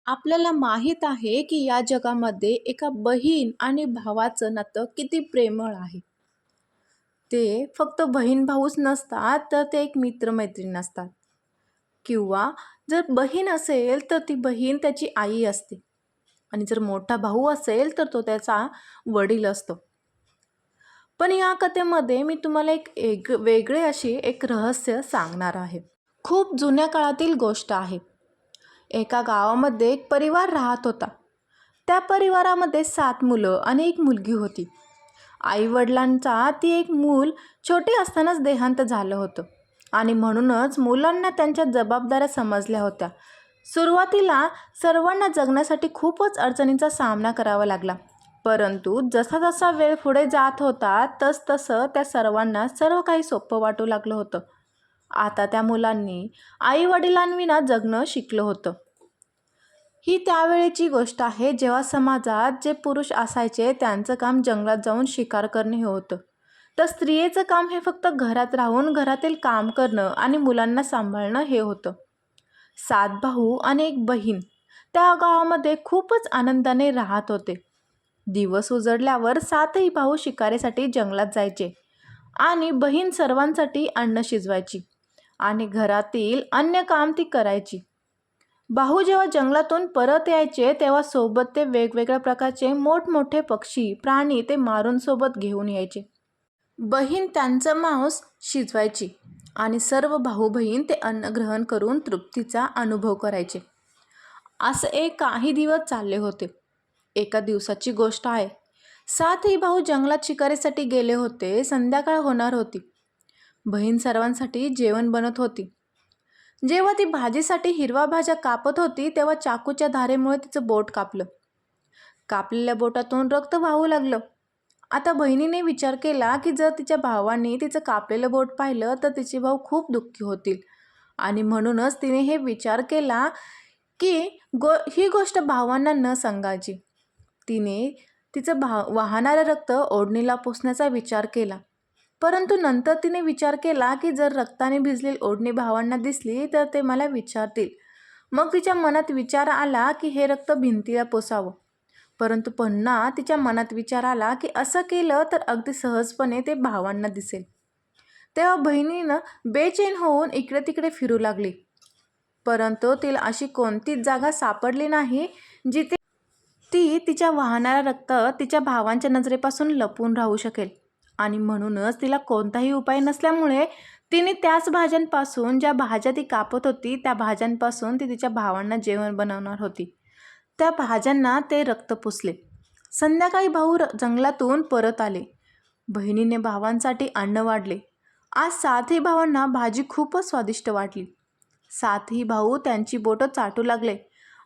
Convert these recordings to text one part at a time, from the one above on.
आपल्याला माहीत आहे की या जगामध्ये एका बहीण आणि भावाचं नातं किती प्रेमळ आहे. ते फक्त बहीण भाऊच नसतात, तर ते एक मित्रमैत्रीण असतात. किंवा जर बहीण असेल तर ती बहीण त्याची आई असते आणि जर मोठा भाऊ असेल तर तो त्याचा वडील असतो. पण या कथेमध्ये मी तुम्हाला एक वेगळे अशी एक रहस्य सांगणार आहे. खूप जुन्या काळातील गोष्ट आहे. एका गावामध्ये एक परिवार राहत होता. त्या परिवारामध्ये 7 मुलं आणि एक मुलगी होती. आई-वडिलांचा ती एक मूल छोटे असतानाच देहांत झालं होतं आणि म्हणूनच मुलांना त्यांच्या जबाबदाऱ्या समजल्या होत्या. सुरुवातीला सर्वांना जगण्यासाठी खूपच अडचणींचा सामना करावा लागला. परंतु जसा जसा वेळ पुढे जात होता तसतसं त्या सर्वांना सर्व काही सोपं वाटू लागलं होतं. आता त्या मुलांनी आई-वडिलांविना जगणं शिकलं होतं. ही त्यावेळेची गोष्ट आहे जेव्हा समाजात जे पुरुष असायचे त्यांचं काम जंगलात जाऊन शिकार करणे हे होतं. तर स्त्रियेचं काम हे फक्त घरात राहून घरातील काम करणं आणि मुलांना सांभाळणं हे होतं. 7 भाऊ आणि एक बहीण त्या गावामध्ये खूपच आनंदाने राहत होते. दिवस उजडल्यावर 7ही भाऊ शिकारीसाठी जंगलात जायचे आणि बहीण सर्वांसाठी अन्न शिजवायची आणि घरातील अन्य काम ती करायची. भाऊ जेव्हा जंगलातून परत यायचे तेव्हा सोबत ते वेगवेगळ्या प्रकारचे मोठमोठे पक्षी प्राणी ते मारून सोबत घेऊन यायचे. बहीण त्यांचं मांस शिजवायची आणि सर्व भाऊ बहीण ते अन्न ग्रहण करून तृप्तीचा अनुभव करायचे. असं एक काही दिवस चालले होते. एका दिवसाची गोष्ट आहे. 7ही भाऊ जंगलात शिकारीसाठी गेले होते. संध्याकाळ होणार होती. बहीण सर्वांसाठी जेवण बनत होती. जेव्हा ती भाजीसाठी हिरवा भाज्या कापत होती तेव्हा चाकूच्या धारेमुळे तिचं बोट कापलं. कापलेल्या बोटातून रक्त वाहू लागलं. आता बहिणीने विचार केला की जर तिच्या भावाने तिचं कापलेलं बोट पाहिलं तर तिचे भाऊ खूप दुःखी होतील आणि म्हणूनच तिने हे विचार केला की ही गोष्ट भावांना न सांगायची. तिने तिचं वाहणारं रक्त ओढणीला पुसण्याचा विचार केला. परंतु नंतर तिने विचार केला की जर रक्ताने भिजलेली ओढणी भावांना दिसली तर ते मला विचारतील. मग तिच्या मनात विचार आला की हे रक्त भिंतीला पुसावं. परंतु पुन्हा तिच्या मनात विचार आला की असं केलं तर अगदी सहजपणे ते भावांना दिसेल. तेव्हा बहिणीनं बेचैन होऊन इकडे तिकडे फिरू लागली. परंतु तिला अशी कोणतीच जागा सापडली नाही जिथे ती तिच्या वाहणारं रक्त तिच्या भावांच्या नजरेपासून लपून राहू शकेल आणि म्हणूनच तिला कोणताही उपाय नसल्यामुळे तिने त्याच भाज्यांपासून ज्या भाज्या ती कापत होती त्या भाज्यांपासून ती तिच्या भावांना जेवण बनवणार होती. त्या भाज्यांना ते रक्त पुसले. संध्याकाळी भाऊ जंगलातून परत आले. बहिणीने भावांसाठी अन्न वाढले. आज 7ही भावांना भाजी खूपच स्वादिष्ट वाटली. 7ही भाऊ त्यांची बोटं चाटू लागले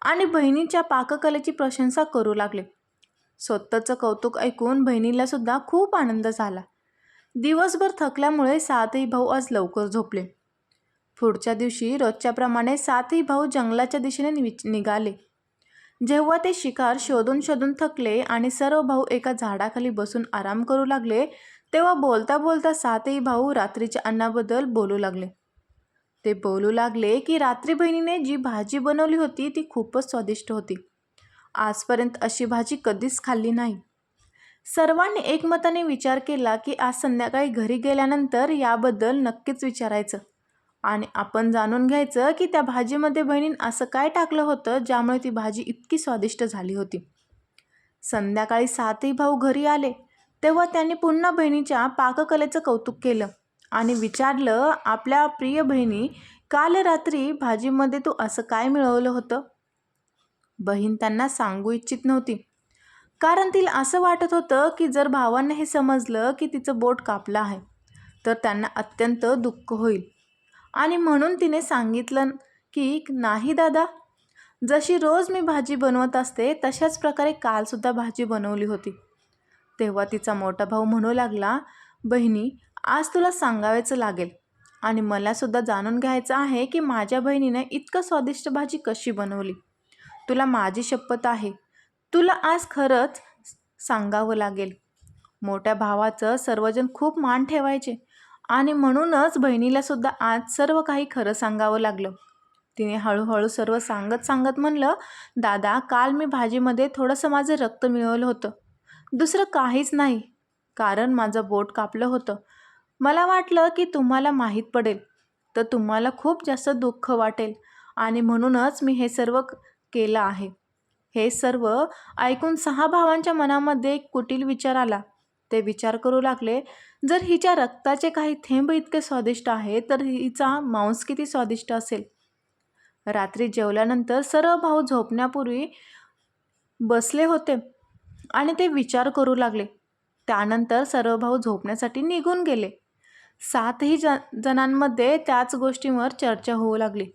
आणि बहिणीच्या पाककलेची प्रशंसा करू लागले. स्वतःचं कौतुक ऐकून बहिणीला सुद्धा खूप आनंद झाला. दिवसभर थकल्यामुळे 7ही भाऊ आज लवकर झोपले. पुढच्या दिवशी रोजच्याप्रमाणे 7ही भाऊ जंगलाच्या दिशेने निघाले. जेव्हा ते शिकार शोधून शोधून थकले आणि सर्व भाऊ एका झाडाखाली बसून आराम करू लागले तेव्हा बोलता बोलता 7ही भाऊ रात्रीच्या अन्नाबद्दल बोलू लागले. ते बोलू लागले की रात्री बहिणीने जी भाजी बनवली होती ती खूपच स्वादिष्ट होती. आजपर्यंत अशी भाजी कधीच खाल्ली नाही. सर्वांनी एकमताने विचार केला की आज संध्याकाळी घरी गेल्यानंतर याबद्दल नक्कीच विचारायचं आणि आपण जाणून घ्यायचं की त्या भाजीमध्ये बहिणीने असं काय टाकलं होतं ज्यामुळे ती भाजी इतकी स्वादिष्ट झाली होती. संध्याकाळी 7ही भाऊ घरी आले तेव्हा त्यांनी पुन्हा बहिणीच्या पाककलेचं कौतुक केलं आणि विचारलं, आपल्या प्रिय बहिणी, काल रात्री भाजीमध्ये तू असं काय मिळवलं होतं? बहीण त्यांना सांगू इच्छित नव्हती, कारण तिला असं वाटत होतं की जर भावांना हे समजलं की तिचं बोट कापलं आहे तर त्यांना अत्यंत दुःख होईल आणि म्हणून तिने सांगितलं की नाही दादा, जशी रोज मी भाजी बनवत असते तशाच प्रकारे कालसुद्धा भाजी बनवली होती. तेव्हा तिचा मोठा भाऊ म्हणू लागला, बहिणी, आज तुला सांगायचं लागेल आणि मलासुद्धा जाणून घ्यायचं आहे की माझ्या बहिणीने इतकं स्वादिष्ट भाजी कशी बनवली. तुला माझी शपथ आहे, तुला आज खरंच सांगावं लागेल. मोठ्या भावाचं सर्वजण खूप मान ठेवायचे आणि म्हणूनच बहिणीला सुद्धा आज सर्व काही खरं सांगावं लागलं. तिने हळूहळू सर्व सांगत सांगत म्हणलं, दादा, काल मी भाजीमध्ये थोडंसं माझं रक्त मिळवलं होतं. दुसरं काहीच नाही. कारण माझं बोट कापलं होतं. मला वाटलं की तुम्हाला माहीत पडेल तर तुम्हाला खूप जास्त दुःख वाटेल आणि म्हणूनच मी हे सर्व केलं आहे. हे सर्व ऐकून 6 भावांच्या मनामध्ये एक कुटील विचार आला. ते विचार करू लागले, जर हिच्या रक्ताचे काही थेंब इतके स्वादिष्ट आहे तर हिचा मांस किती स्वादिष्ट असेल. रात्री जेवल्यानंतर सर्व भाऊ झोपण्यापूर्वी बसले होते आणि ते विचार करू लागले. त्यानंतर सर्व भाऊ झोपण्यासाठी निघून गेले. 7ही जणांमध्ये त्याच गोष्टींवर चर्चा होऊ लागली.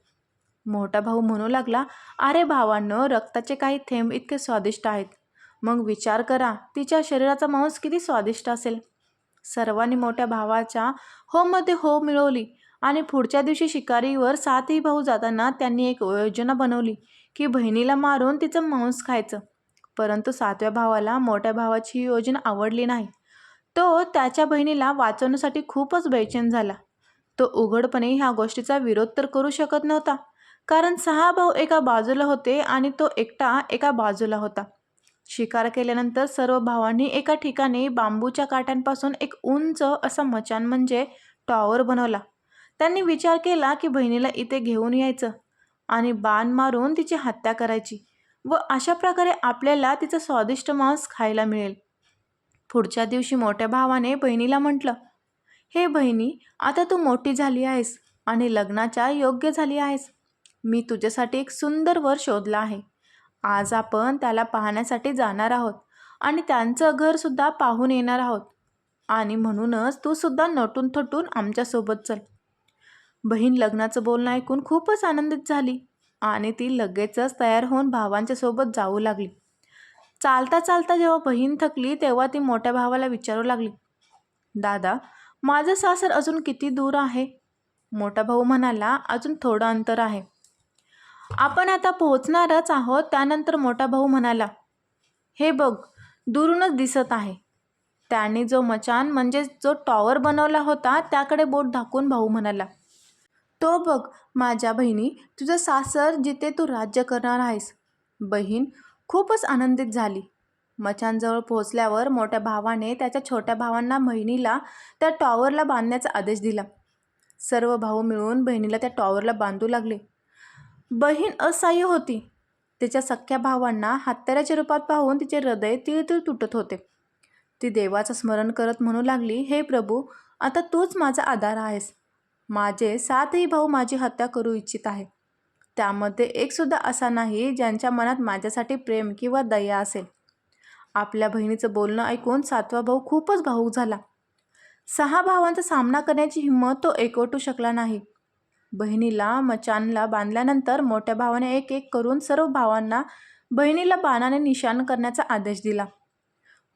मोठा भाऊ म्हणू लागला, अरे भावांनो, रक्ताचे काही थेंब इतके स्वादिष्ट आहेत. मग विचार करा, तिच्या शरीराचा मांस किती स्वादिष्ट असेल. सर्वांनी मोठ्या भावाच्या हो मध्ये हो मिळवली आणि पुढच्या दिवशी शिकारीवर 7ही भाऊ जाताना त्यांनी एक योजना बनवली की बहिणीला मारून तिचं मांस खायचं. परंतु 7व्या भावाला मोठ्या भावाची ही योजना आवडली नाही. तो त्याच्या बहिणीला वाचवण्यासाठी खूपच बेचैन झाला. तो उघडपणे ह्या गोष्टीचा विरोध तर करू शकत नव्हता, कारण 6 भाऊ एका बाजूला होते आणि तो एकटा एका बाजूला होता. शिकार केल्यानंतर सर्व भावांनी एका ठिकाणी बांबूच्या काट्यांपासून एक उंच असा मचाण म्हणजे टॉवर बनवला. त्यांनी विचार केला की बहिणीला इथे घेऊन यायचं आणि बाण मारून तिची हत्या करायची व अशा प्रकारे आपल्याला तिचं स्वादिष्ट मांस खायला मिळेल. पुढच्या दिवशी मोठ्या भावाने बहिणीला म्हटलं, हे बहिणी, आता तू मोठी झाली आहेस आणि लग्नाच्या योग्य झाली आहेस. मी तुझ्यासाठी एक सुंदर वर शोधला आहे. आज आपण त्याला पाहण्यासाठी जाणार आहोत आणि त्यांचं घरसुद्धा पाहून येणार आहोत आणि म्हणूनच तू सुद्धा नटून थटून आमच्यासोबत चल. बहीण लग्नाचं बोलणं ऐकून खूपच आनंदित झाली आणि ती लगेचच तयार होऊन भावांच्या सोबत जाऊ लागली. चालता चालता जेव्हा बहीण थकली तेव्हा ती मोठ्या भावाला विचारू लागली, दादा, माझं सासर अजून किती दूर आहे. मोठा भाऊ म्हणाला, अजून थोडं अंतर आहे. आपण आता पोहोचणारच आहोत. त्यानंतर मोठा भाऊ म्हणाला, हे बघ, दुरूनच दिसत आहे. त्याने जो मचान म्हणजे जो टॉवर बनवला होता त्याकडे बोट दाखवून भाऊ म्हणाला, तो बघ माझ्या बहिणी, तुझं सासर जिथे तू राज्य करणार आहेस. बहीण खूपच आनंदित झाली. मचानजवळ पोहोचल्यावर मोठ्या भावाने त्याच्या छोट्या भावांना बहिणीला त्या टॉवरला बांधण्याचा आदेश दिला. सर्व भाऊ मिळून बहिणीला त्या टॉवरला बांधू लागले. बहीण असहाय्य होती. तिच्या सख्ख्या भावांना हत्याराच्या रूपात पाहून तिचे हृदय तिळतिळ तुटत होते. ती देवाचं स्मरण करत म्हणू लागली, हे प्रभू, आता तूच माझा आधार आहेस. माझे 7ही भाऊ माझी हत्या करू इच्छित आहे. त्यामध्ये एकसुद्धा असा नाही ज्यांच्या मनात माझ्यासाठी प्रेम किंवा दया असेल. आपल्या बहिणीचं बोलणं ऐकून 7वा भाऊ खूपच भावूक झाला. 6 भावांचा सामना करण्याची हिंमत तो एकवटू शकला नाही. बहिणीला मचानला बांधल्यानंतर मोठ्या भावाने एक एक करून सर्व भावांना बहिणीला बाणाने निशाण करण्याचा आदेश दिला.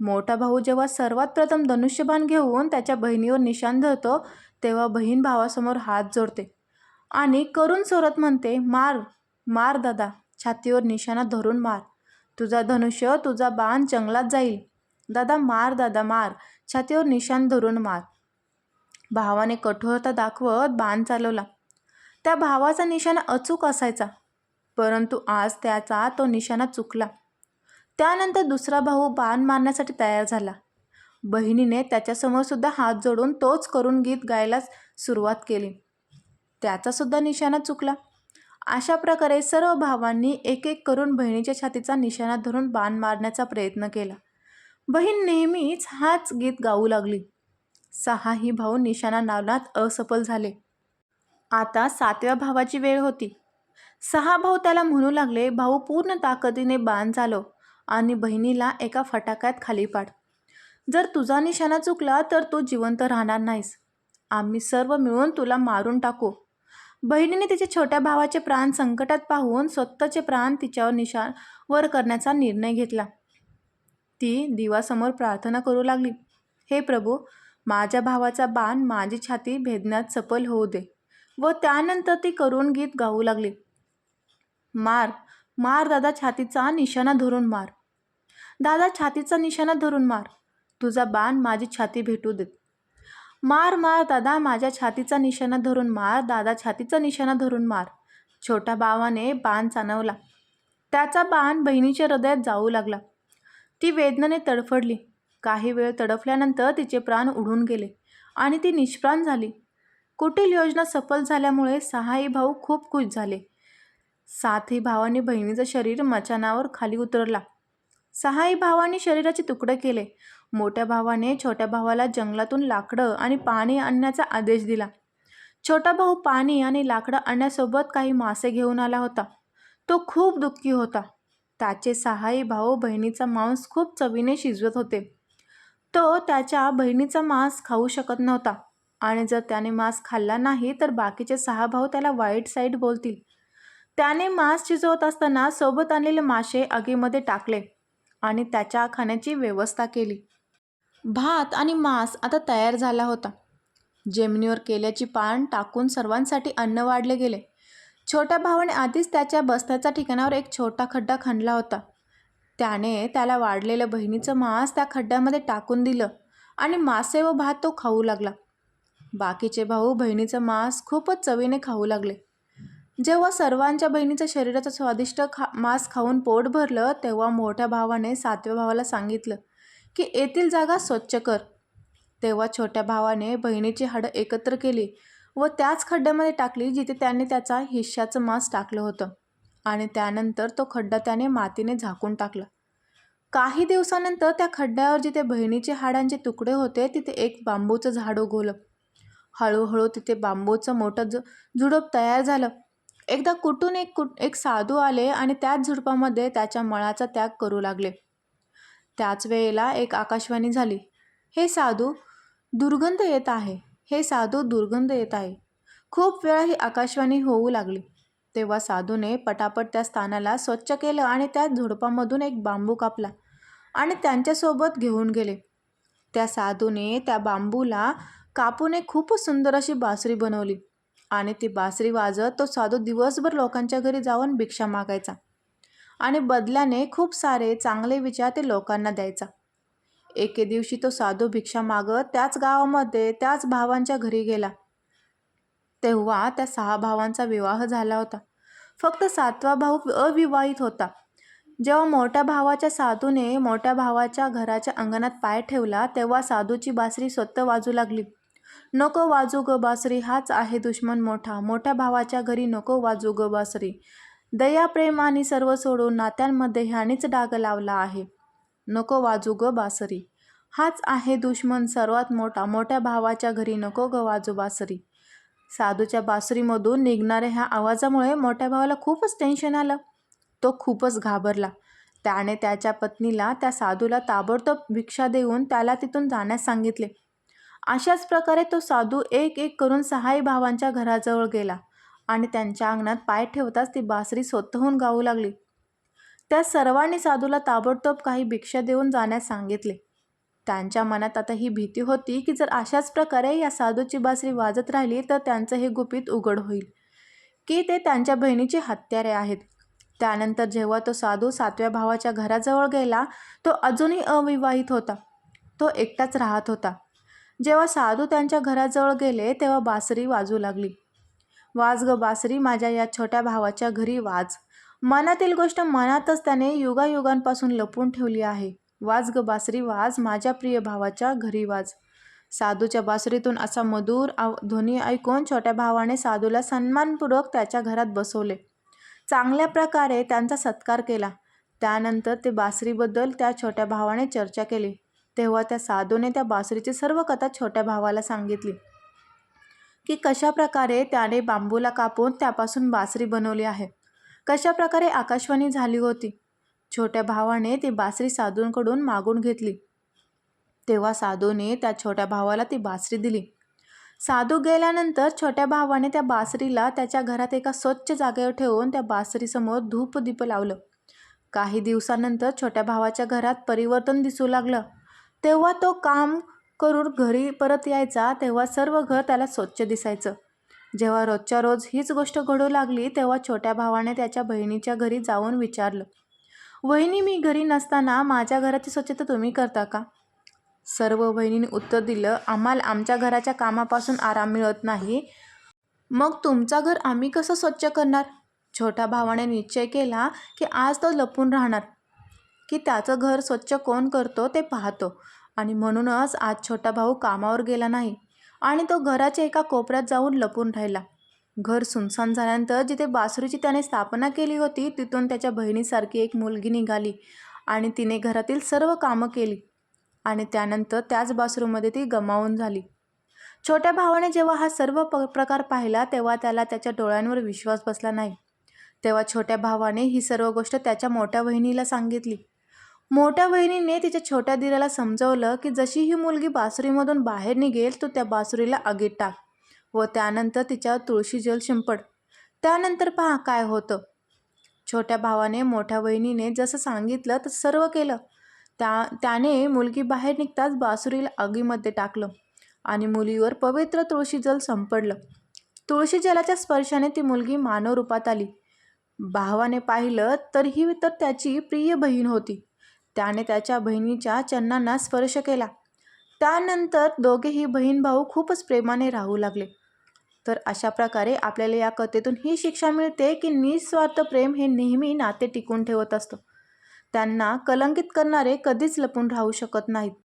मोठा भाऊ जेव्हा सर्वात प्रथम धनुष्यबाण घेऊन त्याच्या बहिणीवर निशाण धरतो तेव्हा बहीण भावासमोर हात जोडते आणि करून सोरत म्हणते, मार मार दादा, छातीवर निशाणा धरून मार. तुझा धनुष्य, तुझा बाण जंगलात जाईल. दादा मार, छातीवर निशाण धरून मार. भावाने कठोरता दाखवत बाण चालवला. त्या भावाचा निशाणा अचूक असायचा, परंतु आज त्याचा तो निशाणा चुकला. त्यानंतर दुसरा भाऊ बाण मारण्यासाठी तयार झाला. बहिणीने त्याच्यासमोर सुद्धा हात जोडून तोच करून गीत गायला सुरुवात केली. त्याचासुद्धा निशाणा चुकला. अशा प्रकारे सर्व भावांनी एक एक करून बहिणीच्या छातीचा निशाणा धरून बाण मारण्याचा प्रयत्न केला. बहीण नेहमीच हाच गीत गाऊ लागली. 6ही भाऊ निशाणा लावण्यात असफल झाले. आता 7व्या भावाची वेळ होती. 6 भाऊ त्याला म्हणू लागले, भाऊ, पूर्ण ताकदीने बाण चालव आणि बहिणीला एका फटाक्यात खाली पाड. जर तुझा निशाणा चुकला तर तू जिवंत राहणार नाहीस. आम्ही सर्व मिळून तुला मारून टाकू. बहिणीने तिच्या छोट्या भावाचे प्राण संकटात पाहून स्वतःचे प्राण तिच्यावर निशाण वर करण्याचा निर्णय घेतला. ती देवासमोर प्रार्थना करू लागली, हे प्रभू, माझ्या भावाचा बाण माझी छाती भेदण्यात सफल होऊ दे. व त्यानंतर ती करून गीत गाऊ लागली, मार मार दादा, छातीचा निशाणा धरून मार. दादा, छातीचा निशाणा धरून मार. तुझा बाण माझी छाती भेटू देत. मार मार दादा, माझ्या छातीचा निशाणा धरून मार. दादा, छातीचा निशाणा धरून मार. छोट्या भावाने बाण चालवला. त्याचा बाण बहिणीच्या हृदयात जाऊ लागला. ती वेदनेने तडफडली. काही वेळ तडफल्यानंतर तिचे प्राण उडून गेले आणि ती निष्प्राण झाली. कुटील योजना सफल झाल्यामुळे सहाही भाऊ खूप खुश झाले. सातही भावांनी बहिणीचं शरीर मचानावर खाली उतरला. सहाही भावांनी शरीराचे तुकडे केले. मोठ्या भावाने छोट्या भावाला जंगलातून लाकडं आणि पाणी आणण्याचा आदेश दिला. छोटा भाऊ पाणी आणि लाकडं आणण्यासोबत काही मासे घेऊन आला होता. तो खूप दुःखी होता. त्याचे सहाही भाऊ बहिणीचा मांस खूप चवीने शिजवत होते. तो त्याच्या बहिणीचा मांस खाऊ शकत नव्हता आणि जर त्याने मांस खाल्ला नाही तर बाकीचे सहा भाऊ त्याला वाईट साईड बोलतील. त्याने मांस शिजवत असताना सोबत आणलेले मासे आगीमध्ये टाकले आणि त्याच्या खाण्याची व्यवस्था केली. भात आणि मांस आता तयार झाला होता. जमिनीवर केल्याची पान टाकून सर्वांसाठी अन्न वाढले गेले. छोट्या भावाने आधीच त्याच्या बसण्याच्या ठिकाणावर एक छोटा खड्डा खणला होता. त्याने त्याला वाढलेलं बहिणीचं मांस त्या खड्ड्यामध्ये टाकून दिलं आणि मासे व भात तो खाऊ लागला. बाकीचे भाऊ बहिणीचं मांस खूपच चवीने खाऊ लागले. जेव्हा सर्वांच्या बहिणीच्या शरीराचं स्वादिष्ट मांस खाऊन पोट भरलं तेव्हा मोठ्या भावाने सातव्या भावाला सांगितलं की येथील जागा स्वच्छ कर. तेव्हा छोट्या भावाने बहिणीची हाडं एकत्र केली व त्याच खड्ड्यामध्ये टाकली जिथे त्याने त्याचा हिश्श्याचं मांस टाकलं होतं आणि त्यानंतर तो खड्डा त्याने मातीने झाकून टाकला. काही दिवसानंतर त्या खड्ड्यावर जिथे बहिणीचे हाडांचे तुकडे होते तिथे एक बांबूचं झाड उगवलं. हळूहळू तिथे बांबूचं मोठं झुडूप तयार झालं. एकदा कुठून एक साधू आले आणि त्याच झुडपामध्ये त्याच्या मळाचा त्याग करू लागले. त्याच वेळेला एक आकाशवाणी झाली. हे साधू दुर्गंध येत आहे. हे साधू दुर्गंध येत आहे. खूप वेळा ही आकाशवाणी होऊ लागली. तेव्हा साधूने पटापट त्या स्थानाला स्वच्छ केलं आणि त्या झुडपामधून एक बांबू कापला आणि त्यांच्यासोबत घेऊन गेले. त्या साधूने त्या बांबूला कापून एक खूपच सुंदर अशी बासरी बनवली आणि ती बासरी वाजत तो साधू दिवसभर लोकांच्या घरी जाऊन भिक्षा मागायचा आणि बदल्याने खूप सारे चांगले विचार ते लोकांना द्यायचा. एके दिवशी तो साधू भिक्षा मागत त्याच गावामध्ये त्याच भावांच्या घरी गेला. तेव्हा त्या सहा भावांचा विवाह झाला होता. फक्त सातवा भाऊ अविवाहित होता. जेव्हा मोठ्या भावाच्या साधूने मोठ्या भावाच्या घराच्या अंगणात पाय ठेवला तेव्हा साधूची बासरी स्वतः वाजू लागली. नको वाजू ग बासरी, हाच आहे दुश्मन मोठा. मोठ्या भावाच्या घरी नको वाजू ग बासरी. दया प्रेम आणि सर्व सोडून नात्यांमध्ये ह्यानेच डाग लावला आहे. नको वाजू ग बासरी, हाच आहे दुश्मन सर्वात मोठा. मोठ्या भावाच्या घरी नको ग वाजू बासरी. साधूच्या बासरीमधून निघणाऱ्या ह्या आवाजामुळे मोठ्या भावाला खूपच टेन्शन आलं. तो खूपच घाबरला. त्याने त्याच्या पत्नीला त्या साधूला ताबडतोब भिक्षा देऊन त्याला तिथून जाण्यास सांगितले. अशाच प्रकारे तो साधू एक एक करून सहाही भावांच्या घराजवळ गेला आणि त्यांच्या अंगणात पाय ठेवताच ती बासरी स्वतःहून गाऊ लागली. त्या सर्वांनी साधूला ताबडतोब काही भिक्षा देऊन जाण्यास सांगितले. त्यांच्या मनात आता ही भीती होती की जर अशाच प्रकारे या साधूची बासरी वाजत राहिली तर त्यांचं हे गुपित उघड होईल की ते त्यांच्या बहिणीचे हत्यारे आहेत. त्यानंतर जेव्हा तो साधू सातव्या भावाच्या घराजवळ गेला तो अजूनही अविवाहित होता. तो एकटाच राहत होता. जेव्हा साधू त्यांच्या घराजवळ गेले तेव्हा बासरी वाजू लागली. वाज ग बासरी, माझ्या या छोट्या भावाच्या घरी वाज. मनातील गोष्ट मनातच त्याने युगायुगांपासून लपवून ठेवली आहे. वाज ग बासरी वाज, माझ्या प्रिय भावाच्या घरी वाज. साधूच्या बासरीतून असा मधुर ध्वनी ऐकून छोट्या भावाने साधूला सन्मानपूर्वक त्याच्या घरात बसवले. चांगल्या प्रकारे त्यांचा सत्कार केला. त्यानंतर ते बासरीबद्दल त्या छोट्या भावाने चर्चा केली. तेव्हा त्या साधूने त्या बासरीची सर्व कथा छोट्या भावाला सांगितली की कशा प्रकारे त्याने बांबूला कापून त्यापासून बासरी बनवली आहे, कशा प्रकारे आकाशवाणी झाली होती. छोट्या भावाने ती बासरी साधूंकडून मागून घेतली. तेव्हा साधूने त्या छोट्या भावाला ती बासरी दिली. साधू गेल्यानंतर छोट्या भावाने त्या बासरीला त्याच्या घरात एका स्वच्छ जागेवर ठेवून त्या बासरीसमोर धूपदीप लावलं. काही दिवसानंतर छोट्या भावाच्या घरात परिवर्तन दिसू लागलं. तेव्हा तो काम करून घरी परत यायचा तेव्हा सर्व घर त्याला स्वच्छ दिसायचं. जेव्हा रोजच्या रोज हीच गोष्ट घडू लागली तेव्हा छोट्या भावाने त्याच्या बहिणीच्या घरी जाऊन विचारलं, वहिनी, मी घरी नसताना माझ्या घराची स्वच्छता तुम्ही करता का? सर्व बहिणींनी उत्तर दिलं, आम्हाला आमच्या घराच्या कामापासून आराम मिळत नाही, मग तुमचं घर आम्ही कसं स्वच्छ करणार? छोट्या भावाने निश्चय केला की आज तो लपून राहणार, की त्याचं घर स्वच्छ कोण करतो ते पाहतो. आणि म्हणूनच आज छोटा भाऊ कामावर गेला नाही आणि तो घराच्या एका कोपऱ्यात जाऊन लपून राहिला. घर सुनसान झाल्यानंतर जिथे बासरीची त्याने स्थापना केली होती तिथून त्याच्या बहिणीसारखी एक मुलगी निघाली आणि तिने घरातील सर्व कामं केली आणि त्यानंतर त्याच बाथरूममध्ये ती गमावून झाली. छोट्या भावाने जेव्हा हा सर्व प्रकार पाहिला तेव्हा त्याला त्याच्या डोळ्यांवर विश्वास बसला नाही. तेव्हा छोट्या भावाने ही सर्व गोष्ट त्याच्या मोठ्या बहिणीला सांगितली. मोठ्या बहिणीने तिच्या छोट्या दिराला समजवलं की जशी ही मुलगी बासरीमधून बाहेर निघेल तू त्या बासरीला आगीत टाक व त्यानंतर तिच्यावर तुळशी जल शिंपड. त्यानंतर पहा काय होतं. छोट्या भावाने मोठ्या बहिणीने जसं सांगितलं तसं सर्व केलं. त्याने मुलगी बाहेर निघताच बासुरीला आगीमध्ये टाकलं आणि मुलीवर पवित्र तुळशी जल संपडलं. तुळशी जलाच्या स्पर्शाने ती मुलगी मानव रूपात आली. भावाने पाहिलं तर ही त्याची प्रिय बहीण होती. त्याने त्याच्या बहिणीच्या चरणांना स्पर्श केला. त्यानंतर दोघेही बहीण भाऊ खूपच प्रेमाने राहू लागले. तर अशा प्रकारे आपल्याला या कथेतून ही शिक्षा मिळते की निस्वार्थ प्रेम हे नेहमी नाते टिकून ठेवत असतं. त्यांना कलंकित करणारे कधीच लपून राहू शकत नाहीत.